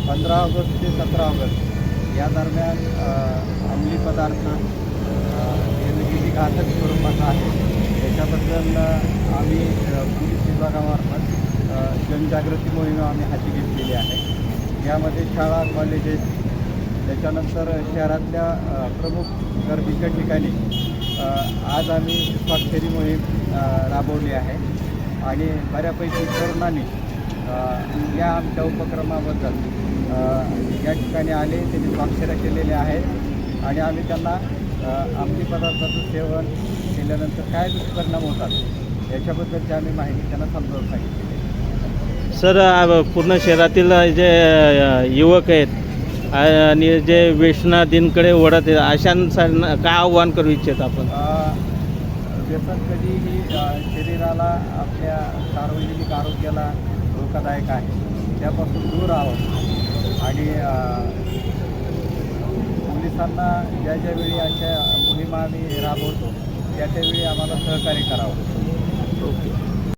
15 August ते 17 August या दरम्यान अंमली पदार्थ हे घातक स्वरूपाचं आहे. त्याच्याबद्दल आम्ही पोलीस विभागामार्फत जनजागृती मोहीम आम्ही हाती घेतलेली आहे. यामध्ये शाळा, कॉलेजेस, त्याच्यानंतर शहरातल्या प्रमुख गर्दीच्या ठिकाणी आज आम्ही स्वाक्षरी मोहीम राबवली आहे आणि बऱ्यापैकी तरुणांनी या आमच्या उपक्रमाबद्दल या ठिकाणी आले, त्यांनी स्वाक्षऱ्या केलेल्या आहेत आणि आम्ही त्यांना अंमली पदार्थाचं सेवन केल्यानंतर काय दुष्परिणाम होतात याच्याबद्दलची आम्ही माहिती त्यांना समजावून सांगितली. सर, पूर्ण शहरातील जे युवक आहेत आणि जे व्यसनाधीनकडे वळत आहेत, अशांना काय आव्हान करू इच्छित आपण? व्यसन कधीही शरीराला, आपल्या सार्वजनिक आरोग्याला धोकादायक आहे, त्यापासून दूर राहावं आणि पोलिसांना ज्या ज्यावेळी अशा मोहिमा आम्ही राबवतो त्यावेळी आम्हाला सहकार्य करावं. ओके.